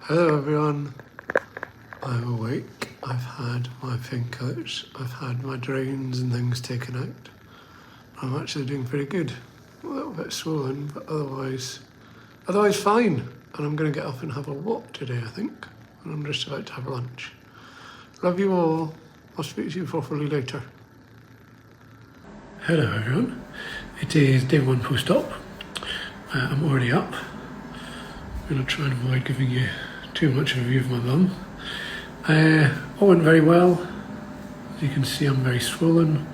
Hello everyone, I'm awake. I've had my painkillers, I've had my drains and things taken out. I'm actually doing pretty good. A little bit swollen, but otherwise fine. And I'm going to get up and have a walk today, I think. And I'm just about to have lunch. Love you all. I'll speak to you properly later. Hello everyone. It is day one post-op. I'm already up. I'm going to try and avoid giving you too much of a view of my bum. All went very well. As you can see, I'm very swollen.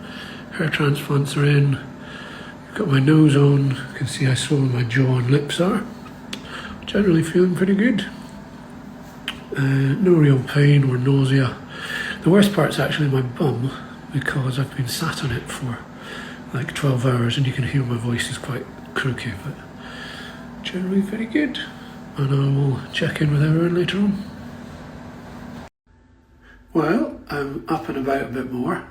Hair transplants are in. I've got my nose on. You can see how swollen my jaw and lips are. Generally feeling pretty good. No real pain or nausea. The worst part's actually my bum, because I've been sat on it for like 12 hours and you can hear my voice is quite croaky, but generally very good. And I will check in with everyone later on. Well, I'm up and about a bit more.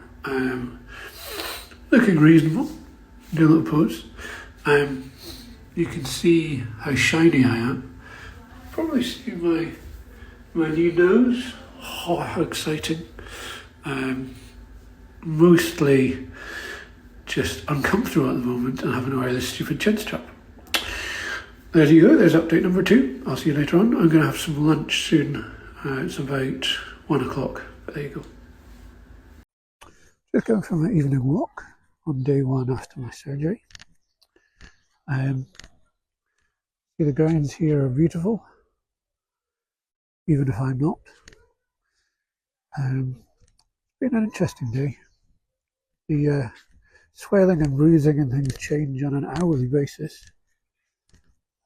Looking reasonable. Do a little pose. You can see how shiny I am. Probably see my new nose. Oh, how exciting. Mostly just uncomfortable at the moment and having to wear this stupid chin strap. There you go, there's update number 2. I'll see you later on. I'm going to have some lunch soon. It's about 1 o'clock, but there you go. Just going for my evening walk on day 1 after my surgery. See, the grounds here are beautiful, even if I'm not. It's been an interesting day. The swelling and bruising and things change on an hourly basis.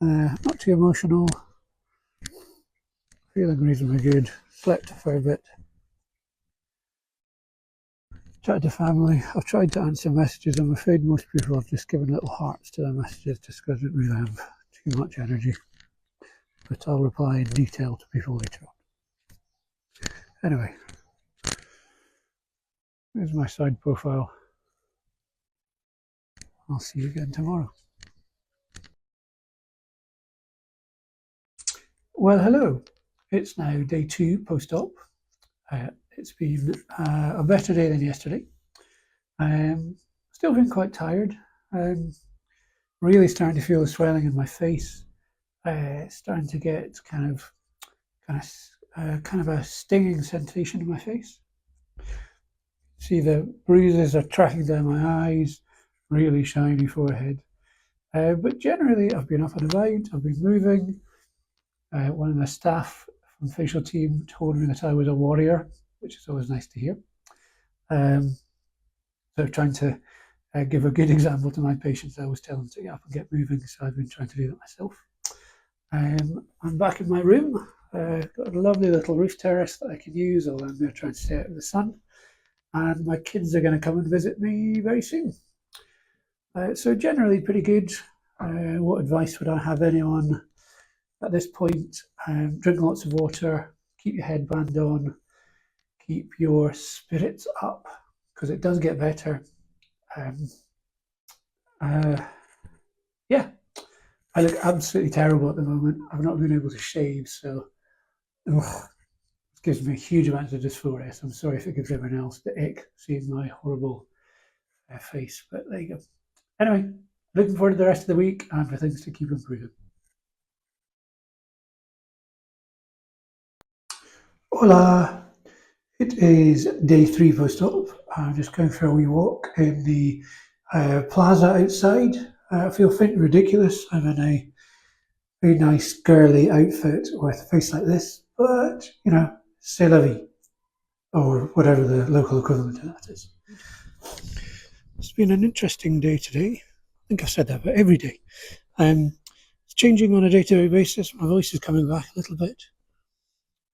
Not too emotional, feeling reasonably good, slept a fair bit. Chatted to family. I've tried to answer messages. I'm afraid most people have just given little hearts to their messages just because I don't really have too much energy. But I'll reply in detail to people later on. Anyway, here's my side profile. I'll see you again tomorrow. Well, hello. It's now day 2 post-op. It's been a better day than yesterday. Still been quite tired. Really starting to feel the swelling in my face. Starting to get kind of a stinging sensation in my face. See, the bruises are tracking down my eyes. Really shiny forehead. But generally, I've been up and about. I've been moving. One of the staff from the facial team told me that I was a warrior, which is always nice to hear. So trying to give a good example to my patients, I always tell them to get up and get moving, so I've been trying to do that myself. I'm back in my room. Got a lovely little roof terrace that I can use, although I'm going to try and stay out of the sun. And my kids are going to come and visit me very soon. So generally pretty good. What advice would I have anyone at this point? Drink lots of water, keep your headband on, keep your spirits up, because it does get better. Yeah, I look absolutely terrible at the moment. I've not been able to shave, so it gives me huge amounts of dysphoria. So I'm sorry if it gives everyone else the ick seeing my horrible face, but there you go. Anyway, looking forward to the rest of the week and for things to keep improving. Hola! It is day 3 post-op. I'm just going for a wee walk in the plaza outside. I feel faintly ridiculous. I'm in a very nice girly outfit with a face like this, but you know, c'est la vie, or whatever the local equivalent to that is. It's been an interesting day today. I think I've said that about every day. It's changing on a day-to-day basis. My voice is coming back a little bit.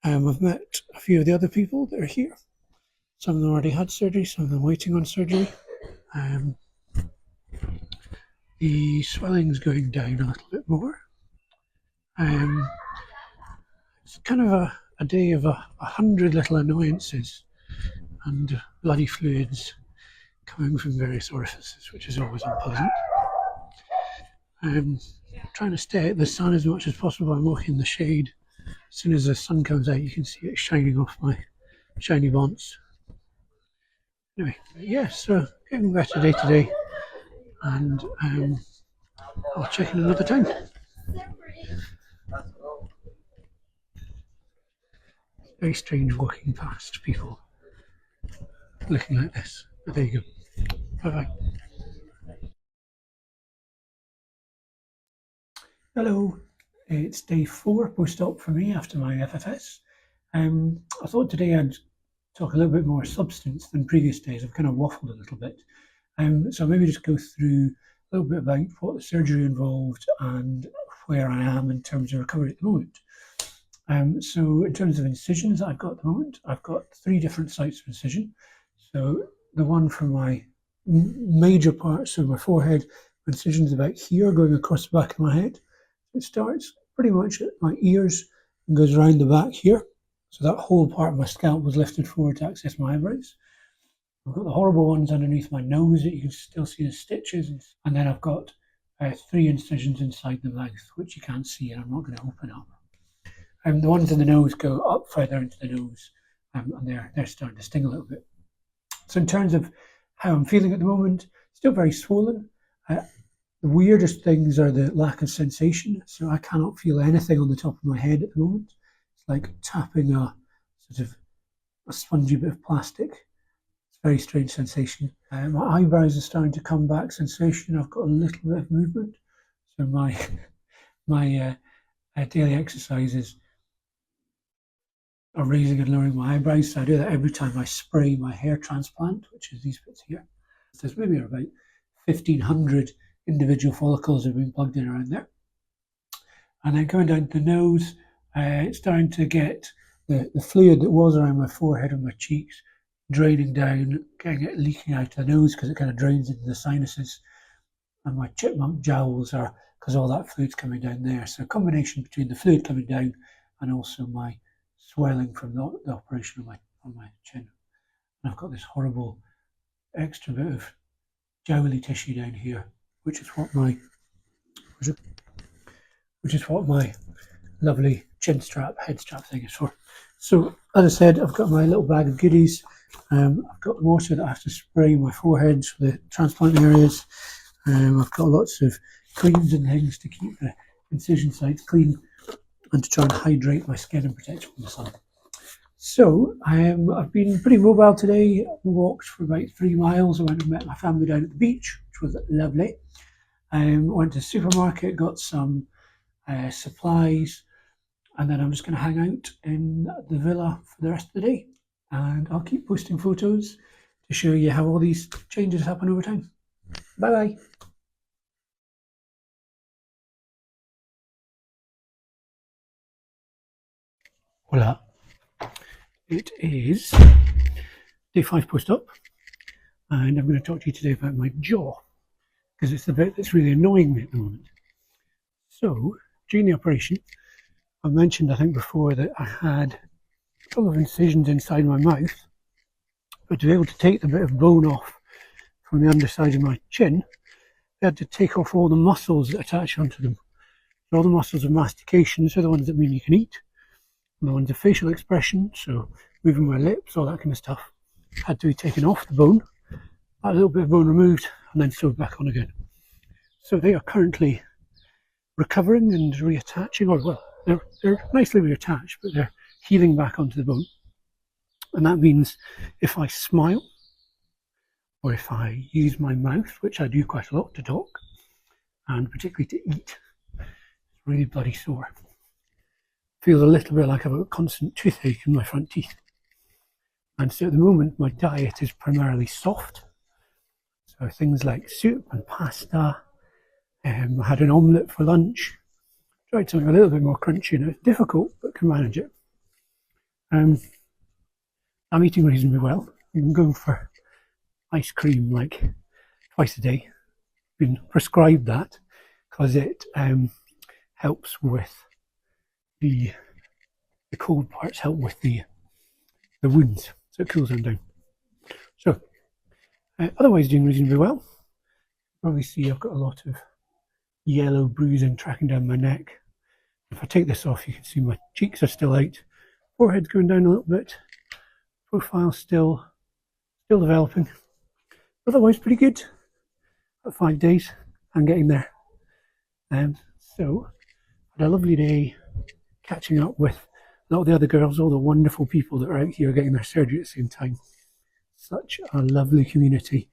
I've met a few of the other people that are here. Some of them already had surgery, some of them waiting on surgery. The swelling's going down a little bit more. It's kind of a day of 100 little annoyances and bloody fluids coming from various orifices, which is always unpleasant. Trying to stay out of the sun as much as possible. I'm walking in the shade. As soon as the sun comes out, you can see it shining off my shiny bonds. Anyway, yeah, so getting better day to day, and I'll check in another time. Very strange walking past people looking like this. But there you go. Bye bye. Hello, it's day 4 post-op for me after my FFS. I thought today I'd talk a little bit more substance than previous days. I've kind of waffled a little bit. So maybe just go through a little bit about what the surgery involved and where I am in terms of recovery at the moment. So in terms of incisions I've got at the moment, I've got 3 different sites of incision. So the one for my major parts of my forehead, incision's about here going across the back of my head. It starts pretty much at my ears and goes around the back here. So that whole part of my scalp was lifted forward to access my eyebrows. I've got the horrible ones underneath my nose that you can still see the stitches. And then I've got 3 incisions inside the mouth, which you can't see, and I'm not going to open up. The ones in the nose go up further into the nose, and they're starting to sting a little bit. So in terms of how I'm feeling at the moment, still very swollen. The weirdest things are the lack of sensation. So I cannot feel anything on the top of my head at the moment. It's like tapping a sort of a spongy bit of plastic. It's a very strange sensation. My eyebrows are starting to come back sensation. I've got a little bit of movement. So my daily exercises are raising and lowering my eyebrows. So I do that every time I spray my hair transplant, which is these bits here. There's maybe about 1,500 individual follicles have been plugged in around there. And then going down to the nose, it's starting to get the fluid that was around my forehead and my cheeks draining down, getting it leaking out the nose because it kind of drains into the sinuses. And my chipmunk jowls are because all that fluid's coming down there. So a combination between the fluid coming down and also my swelling from the operation on my chin. And I've got this horrible extra bit of jowly tissue down here, which is what my lovely chin strap, head strap thing is for. So as I said, I've got my little bag of goodies. I've got the water that I have to spray my forehead for the transplant areas. I've got lots of creams and things to keep the incision sites clean and to try and hydrate my skin and protect it from the sun. So I've been pretty mobile today. I walked for about 3 miles. I went and met my family down at the beach, which was lovely. Went to the supermarket, got some supplies, and then I'm just going to hang out in the villa for the rest of the day. And I'll keep posting photos to show you how all these changes happen over time. Bye bye. Voila. It is day 5 post-op, and I'm going to talk to you today about my jaw, because it's the bit that's really annoying me at the moment. So, during the operation, I mentioned, I think before, that I had a couple of incisions inside my mouth, but to be able to take the bit of bone off from the underside of my chin, I had to take off all the muscles that attach onto them. So all the muscles of mastication, so the ones that mean you can eat, and the ones of facial expression, so moving my lips, all that kind of stuff, had to be taken off the bone, a little bit of bone removed, and then sewed back on again. So they are currently recovering and reattaching, or well, they're nicely reattached, but they're healing back onto the bone. And that means if I smile, or if I use my mouth, which I do quite a lot to talk, and particularly to eat, it's really bloody sore. Feels a little bit like I've got a constant toothache in my front teeth. And so at the moment, my diet is primarily soft. So things like soup and pasta. I had an omelette for lunch. Tried something a little bit more crunchy. Now it's difficult, but can manage it. I'm eating reasonably well. I'm going for ice cream like twice a day. Been prescribed that because it helps with the cold parts, help with the wounds, so it cools them down. So otherwise doing reasonably well. Probably see I've got a lot of yellow bruising tracking down my neck. If I take this off, you can see my cheeks are still out, forehead's going down a little bit, profile still developing. Otherwise, pretty good. About 5 days, I'm getting there. So, had a lovely day catching up with a lot of the other girls, all the wonderful people that are out here getting their surgery at the same time. Such a lovely community,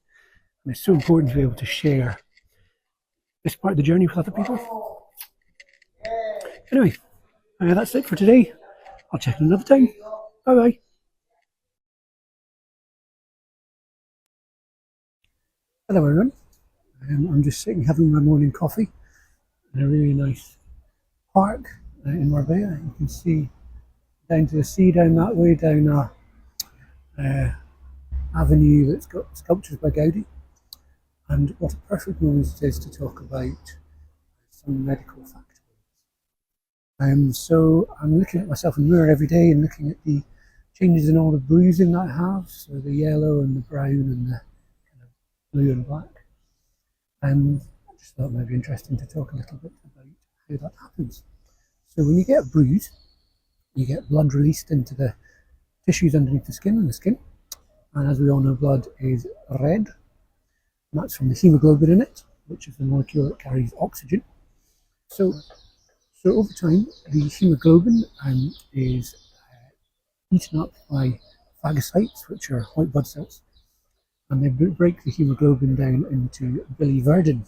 and it's so important to be able to share this part of the journey with other people. Anyway, that's it for today. I'll check in another time. Bye bye. Hello everyone. I'm just sitting having my morning coffee in a really nice park in Marbella. You can see down to the sea down that way, down a avenue that's got sculptures by Gaudi. And what a perfect moment it is to talk about some medical factoids. So I'm looking at myself in the mirror every day and looking at the changes in all the bruising that I have, so the yellow and the brown and the kind of blue and black. I just thought it might be interesting to talk a little bit about how that happens. So when you get a bruise, you get blood released into the tissues underneath the skin and the skin. And as we all know, blood is red. And that's from the hemoglobin in it, which is the molecule that carries oxygen. So over time, the hemoglobin is eaten up by phagocytes, which are white blood cells, and they break the hemoglobin down into biliverdin,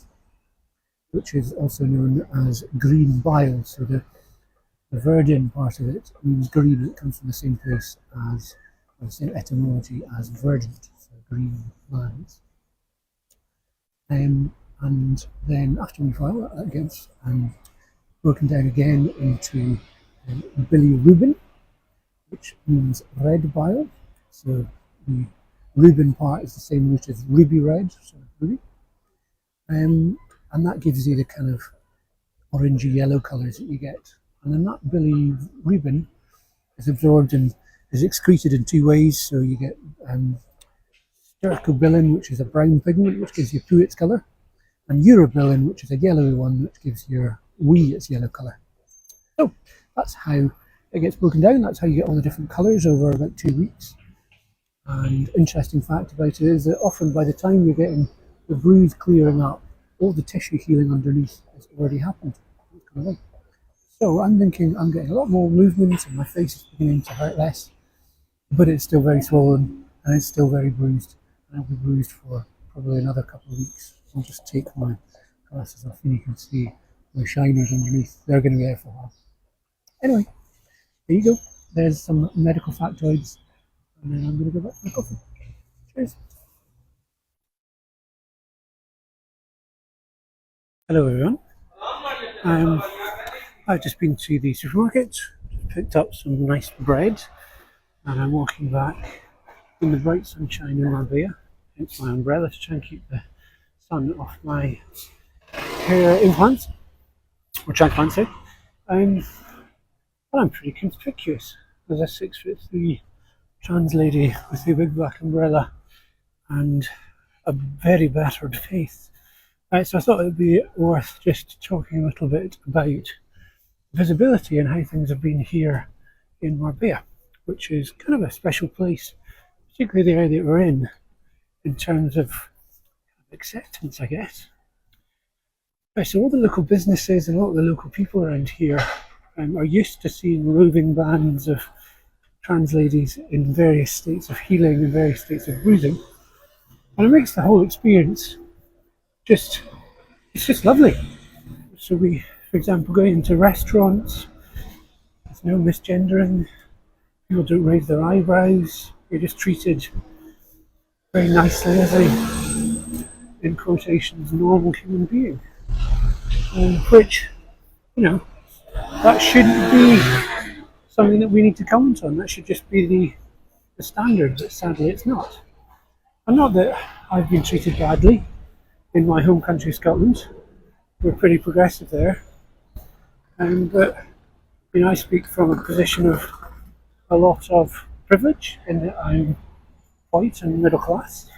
which is also known as green bile. So the verdin part of it means green. It comes from the same place as, or the same etymology as verdant, so green lands. And then after we file, that gets broken down again into bilirubin, which means red bile. So the rubin part is the same root as ruby red, so ruby. And that gives you the kind of orangey yellow colours that you get. And then that bilirubin is absorbed and is excreted in two ways. So you get stercobilin, which is a brown pigment, which gives your poo its colour, and urobilin, which is a yellowy one, which gives your wee its yellow colour. So that's how it gets broken down. That's how you get all the different colours over about 2 weeks. And interesting fact about it is that often by the time you're getting the bruise clearing up, all the tissue healing underneath has already happened. So I'm thinking I'm getting a lot more movement and my face is beginning to hurt less, but it's still very swollen and it's still very bruised. And I'll be bruised for probably another couple of weeks. I'll just take my glasses off and you can see my shiners underneath. They're going to be there for a while. Anyway, there you go. There's some medical factoids, and then I'm going to go back to my coffee. Cheers. Hello everyone. I've just been to the supermarket, picked up some nice bread, and I'm walking back in the bright sunshine in Marbella. It's my umbrella to try and keep the sun off my hair implants, or transplants. And I'm pretty conspicuous as a 6'3" trans lady with a big black umbrella and a very battered face. So I thought it would be worth just talking a little bit about visibility and how things have been here in Marbella, which is kind of a special place, particularly the area that we're in terms of acceptance, I guess. So all the local businesses and all the local people around here are used to seeing roving bands of trans ladies in various states of healing and various states of bruising, and it makes the whole experience it's just lovely. So we, for example, go into restaurants, there's no misgendering, people don't raise their eyebrows, you're just treated very nicely as a, in quotations, normal human being. Which, that shouldn't be something that we need to comment on. That should just be the standard, but sadly it's not. And not that I've been treated badly in my home country, Scotland. We're pretty progressive there. But I speak from a position of a lot of privilege in that I'm white and middle class.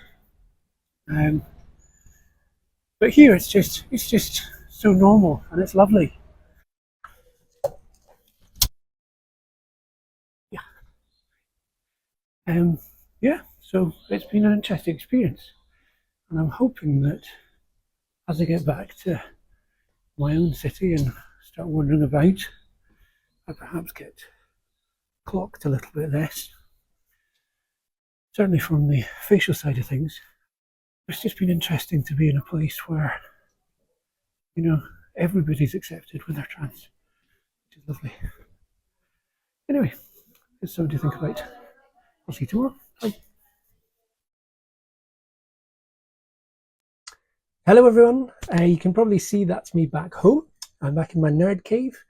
But here it's just so normal and it's lovely. Yeah, so it's been an interesting experience, and I'm hoping that as I get back to my own city and start wandering about, I perhaps get clocked a little bit less. Certainly from the facial side of things, it's just been interesting to be in a place where, you know, everybody's accepted when they're trans, which is lovely. Anyway, it's something to think about. I'll see you tomorrow. Bye. Hello, everyone. You can probably see that's me back home. I'm back in my nerd cave.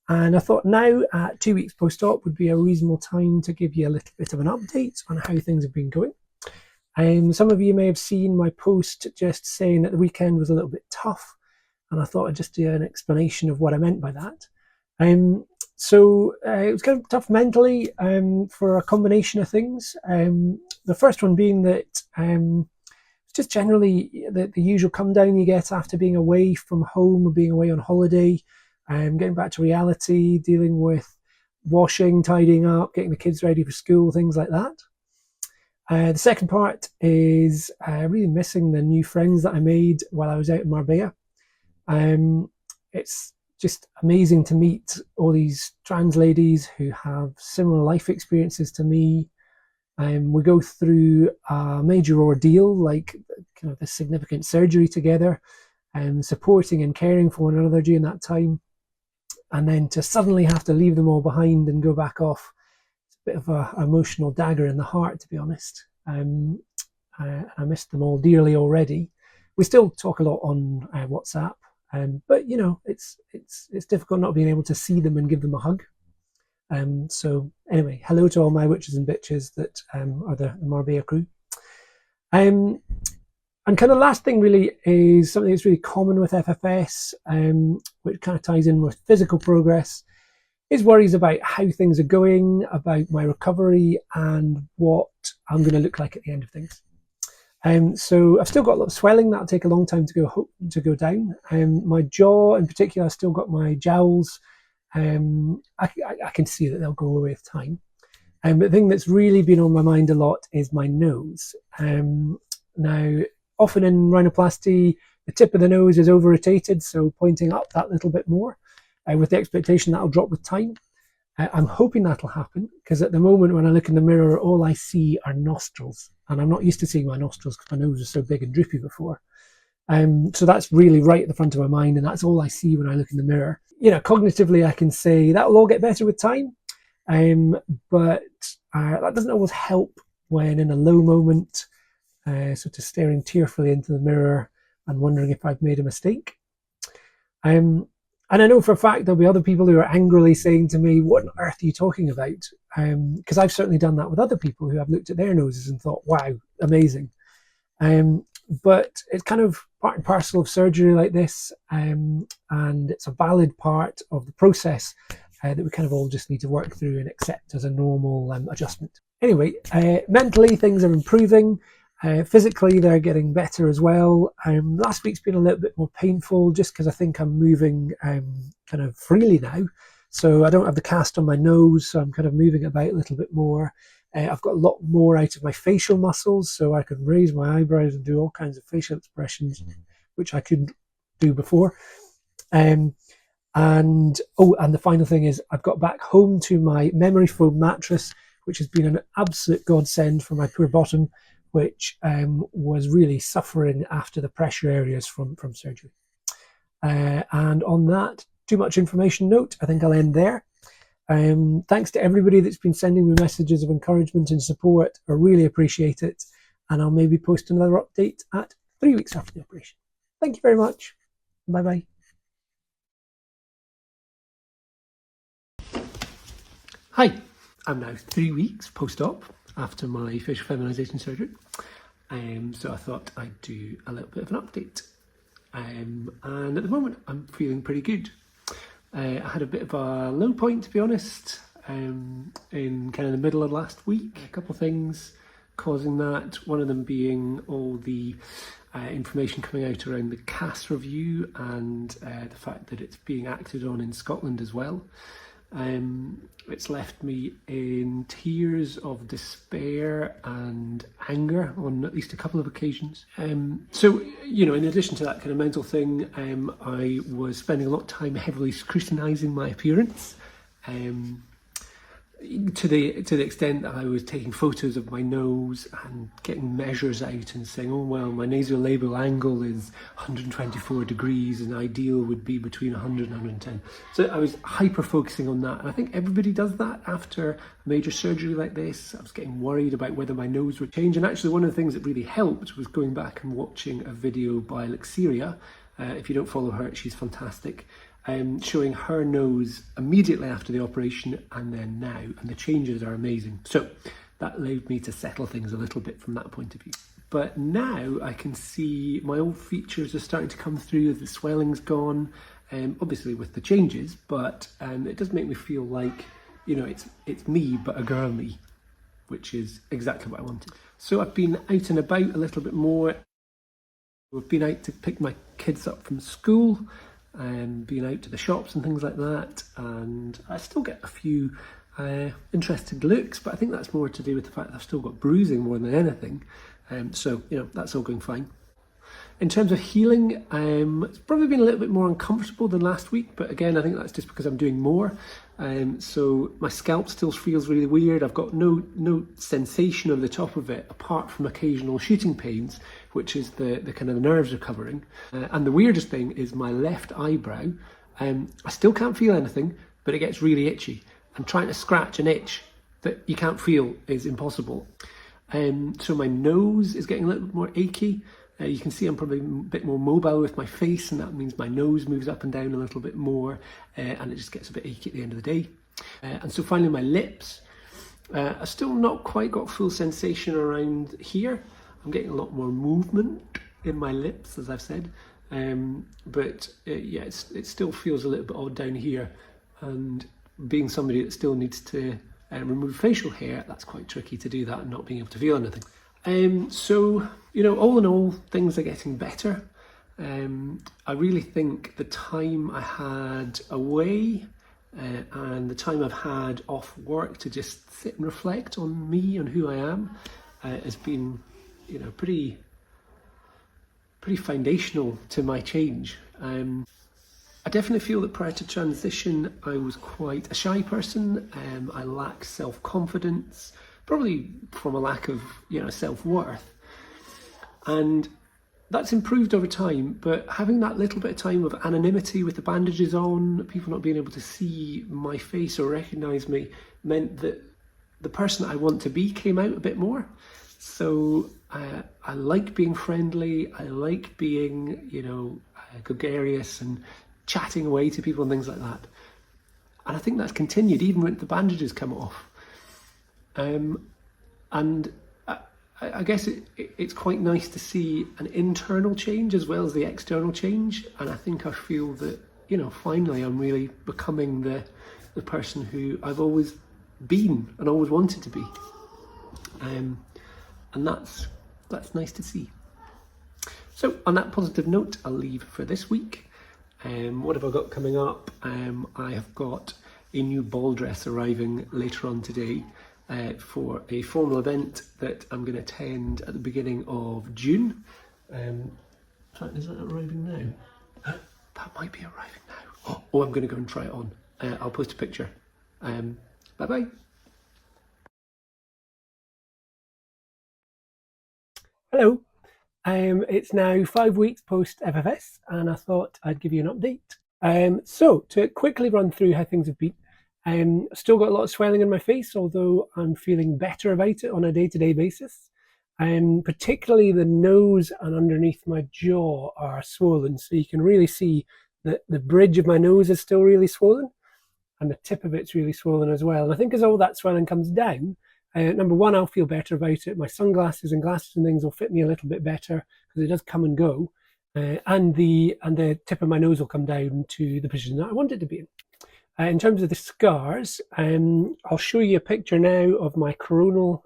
And I thought now, at 2 weeks post-op, would be a reasonable time to give you a little bit of an update on how things have been going. Some of you may have seen my post just saying that the weekend was a little bit tough, and I thought I'd just do an explanation of what I meant by that. It was kind of tough mentally for a combination of things. The first one being that just generally the usual come down you get after being away from home or being away on holiday, getting back to reality, dealing with washing, tidying up, getting the kids ready for school, things like that. The second part is really missing the new friends that I made while I was out in Marbella. It's just amazing to meet all these trans ladies who have similar life experiences to me. We go through a major ordeal, like kind of a significant surgery together, and supporting and caring for one another during that time. And then to suddenly have to leave them all behind and go back off, it's a bit of an emotional dagger in the heart, to be honest. I missed them all dearly already. We still talk a lot on WhatsApp, but you know, it's difficult not being able to see them and give them a hug. So anyway, hello to all my witches and bitches that are the Marbella crew. And kind of last thing really is something that's really common with FFS, which kind of ties in with physical progress, is worries about how things are going, about my recovery, and what I'm going to look like at the end of things. So I've still got a lot of swelling that'll take a long time to go down. My jaw, in particular, I've still got my jowls. I can see that they'll go away with time. But the thing that's really been on my mind a lot is my nose. Now, often in rhinoplasty, the tip of the nose is over-rotated, so pointing up that little bit more, with the expectation that'll drop with time. I'm hoping that'll happen, because at the moment when I look in the mirror, all I see are nostrils. And I'm not used to seeing my nostrils because my nose was so big and droopy before. So that's really right at the front of my mind, and that's all I see when I look in the mirror. You know, cognitively, I can say that will all get better with time, but that doesn't always help when in a low moment, sort of staring tearfully into the mirror and wondering if I've made a mistake. And I know for a fact there'll be other people who are angrily saying to me, "What on earth are you talking about?" Because I've certainly done that with other people who have looked at their noses and thought, "Wow, amazing." But it's kind of part and parcel of surgery like this, and it's a valid part of the process that we kind of all just need to work through and accept as a normal adjustment. Anyway, mentally things are improving. Physically they're getting better as well. Last week's been a little bit more painful just because I think I'm moving kind of freely now. So I don't have the cast on my nose, so I'm kind of moving about a little bit more. I've got a lot more out of my facial muscles, so I can raise my eyebrows and do all kinds of facial expressions, which I couldn't do before. And the final thing is I've got back home to my memory foam mattress, which has been an absolute godsend for my poor bottom, which was really suffering after the pressure areas from surgery. And on that too much information note, I think I'll end there. Thanks to everybody that's been sending me messages of encouragement and support. I really appreciate it. And I'll maybe post another update at 3 weeks after the operation. Thank you very much. Bye-bye. Hi, I'm now 3 weeks post-op after my facial feminization surgery. So I thought I'd do a little bit of an update. And at the moment, I'm feeling pretty good. I had a bit of a low point, to be honest, in kind of the middle of last week. A couple of things causing that. One of them being all the information coming out around the CAS review and the fact that it's being acted on in Scotland as well. It's left me in tears of despair and anger on at least a couple of occasions. So, in addition to that kind of mental thing, I was spending a lot of time heavily scrutinising my appearance. To the extent that I was taking photos of my nose and getting measures out and saying, oh well, my nasolabial angle is 124 degrees and ideal would be between 100 and 110. So I was hyper focusing on that, and I think everybody does that after a major surgery like this. I was getting worried about whether my nose would change, and actually one of the things that really helped was going back and watching a video by Luxeria. If you don't follow her, she's fantastic. Showing her nose immediately after the operation and then now, and the changes are amazing. So that allowed me to settle things a little bit from that point of view. But now I can see my old features are starting to come through, the swelling's gone, obviously with the changes, but it does make me feel like, it's me, but a girl me, which is exactly what I wanted. So I've been out and about a little bit more. We've been out to pick my kids up from school, being out to the shops and things like that, and I still get a few interested looks, but I think that's more to do with the fact that I've still got bruising more than anything, so that's all going fine. In terms of healing, it's probably been a little bit more uncomfortable than last week, but again I think that's just because I'm doing more. So my scalp still feels really weird. I've got no sensation of the top of it apart from occasional shooting pains, which is the kind of the nerves recovering. And the weirdest thing is my left eyebrow. I still can't feel anything, but it gets really itchy. And trying to scratch an itch that you can't feel is impossible. So my nose is getting a little bit more achy. You can see I'm probably a bit more mobile with my face, and that means my nose moves up and down a little bit more, and it just gets a bit achy at the end of the day. And so finally my lips. I've still not quite got full sensation around here. I'm getting a lot more movement in my lips, as I've said, but it still feels a little bit odd down here, and being somebody that still needs to remove facial hair, that's quite tricky to do that and not being able to feel anything. So, all in all, things are getting better. I really think the time I had away and the time I've had off work to just sit and reflect on me and who I am has been, pretty foundational to my change. I definitely feel that prior to transition, I was quite a shy person. I lacked self-confidence, probably from a lack of, self-worth. And that's improved over time, but having that little bit of time of anonymity with the bandages on, people not being able to see my face or recognise me, meant that the person I want to be came out a bit more. So I like being friendly, I like being, gregarious and chatting away to people and things like that. And I think that's continued even when the bandages come off. And I guess it's quite nice to see an internal change as well as the external change. And I think I feel that, finally I'm really becoming the person who I've always been and always wanted to be. And that's nice to see. So on that positive note, I'll leave for this week. What have I got coming up? I have got a new ball dress arriving later on today for a formal event that I'm going to attend at the beginning of June. In fact, is that arriving now? That might be arriving now. Oh, I'm going to go and try it on. I'll post a picture. Bye-bye. Hello. It's now 5 weeks post FFS, and I thought I'd give you an update. So to quickly run through how things have been, still got a lot of swelling in my face, although I'm feeling better about it on a day-to-day basis. Particularly the nose and underneath my jaw are swollen, so you can really see that the bridge of my nose is still really swollen, and the tip of it's really swollen as well. And I think as all that swelling comes down, number one, I'll feel better about it. My sunglasses and glasses and things will fit me a little bit better because it does come and go. And the tip of my nose will come down to the position that I want it to be in. In terms of the scars, I'll show you a picture now of my coronal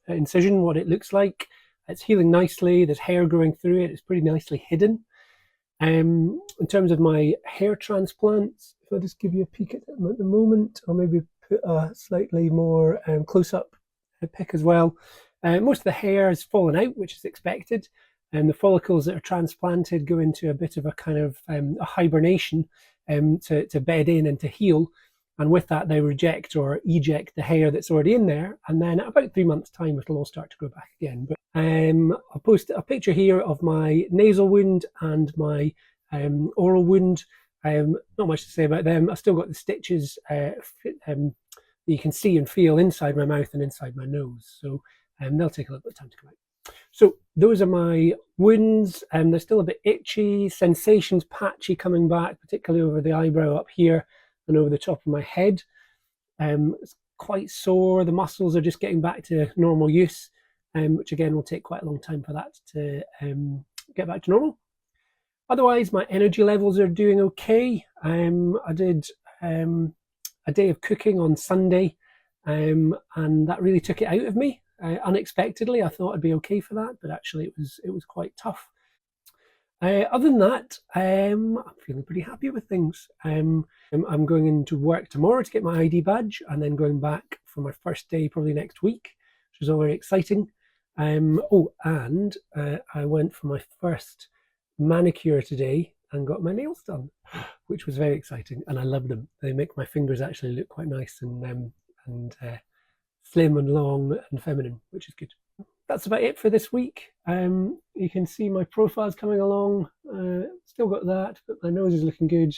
incision, what it looks like. It's healing nicely. There's hair growing through it. It's pretty nicely hidden. In terms of my hair transplants, if I just give you a peek at them at the moment, I'll maybe put a slightly more close-up pic as well. Most of the hair has fallen out, which is expected, and the follicles that are transplanted go into a bit of a kind of a hibernation to bed in and to heal. And with that, they reject or eject the hair that's already in there. And then at about 3 months' time, it'll all start to grow back again. But I'll post a picture here of my nasal wound and my oral wound. Not much to say about them. I've still got the stitches you can see and feel inside my mouth and inside my nose. So they'll take a little bit of time to come out. So those are my wounds, and they're still a bit itchy, sensations patchy coming back, particularly over the eyebrow up here and over the top of my head. It's quite sore. The muscles are just getting back to normal use, which again will take quite a long time for that to get back to normal. Otherwise, my energy levels are doing okay. I did a day of cooking on Sunday, and that really took it out of me. Unexpectedly, I thought I'd be okay for that, but actually it was quite tough. Other than that, I'm feeling pretty happy with things. I'm going into work tomorrow to get my ID badge, and then going back for my first day probably next week, which is all very exciting. And I went for my first manicure today and got my nails done, which was very exciting, and I love them. They make my fingers actually look quite nice and slim and long and feminine, which is good. That's about it for this week. You can see my profile's coming along. Still got that, but my nose is looking good.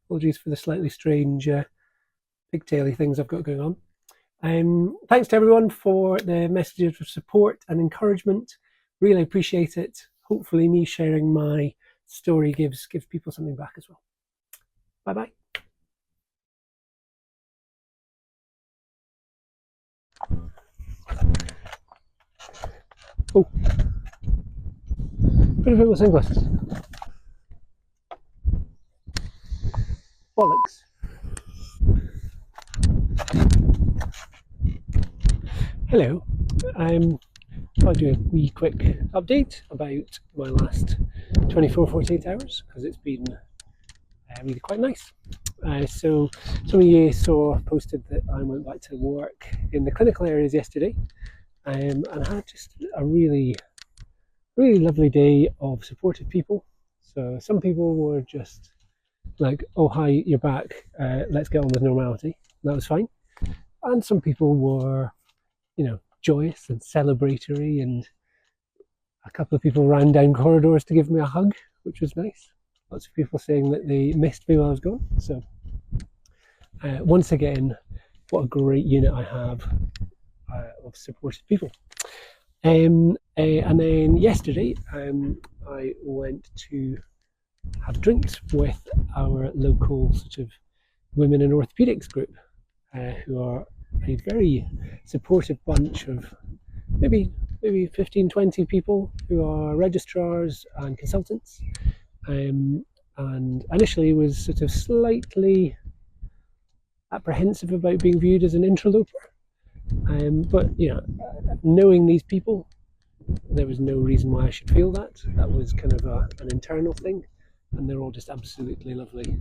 Apologies for the slightly strange pigtaily things I've got going on. Thanks to everyone for the messages of support and encouragement. Really appreciate it. Hopefully me sharing my story gives people something back as well. Bye-bye. Oh, put a bit more sunglasses. Bollocks. Hello. I'll do a wee quick update about my last 48 hours, because it's been really quite nice. So some of you posted that I went back to work in the clinical areas yesterday, and I had just a really lovely day of supportive people. So some people were just like, oh hi, you're back, let's get on with normality. That was fine. And some people were, joyous and celebratory, and a couple of people ran down corridors to give me a hug, which was nice. Lots of people saying that they missed me while I was gone. So once again, what a great unit I have of supportive people. And then yesterday, I went to have drinks with our local sort of women in orthopedics group, who are a very supportive bunch of maybe 15, 20 people who are registrars and consultants. And initially was sort of slightly apprehensive about being viewed as an interloper. But knowing these people, there was no reason why I should feel that. That was kind of an internal thing, and they're all just absolutely lovely.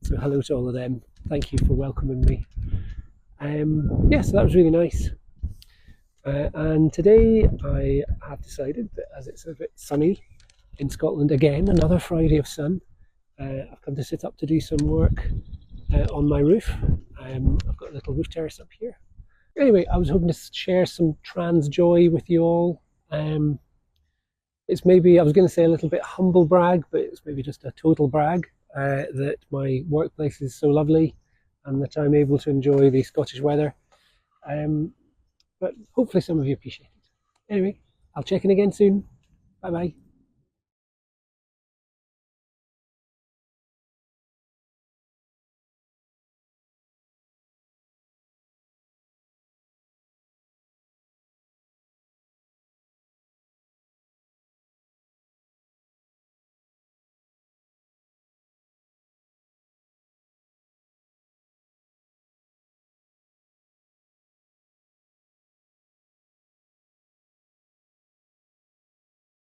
So hello to all of them. Thank you for welcoming me. So that was really nice. And today I have decided that, as it's a bit sunny in Scotland again, another Friday of sun, I've come to sit up to do some work on my roof. I've got a little roof terrace up here. Anyway, I was hoping to share some trans joy with you all. It's maybe, I was going to say a little bit humble brag, but it's maybe just a total brag that my workplace is so lovely and that I'm able to enjoy the Scottish weather. But hopefully some of you appreciate it. Anyway, I'll check in again soon. Bye bye.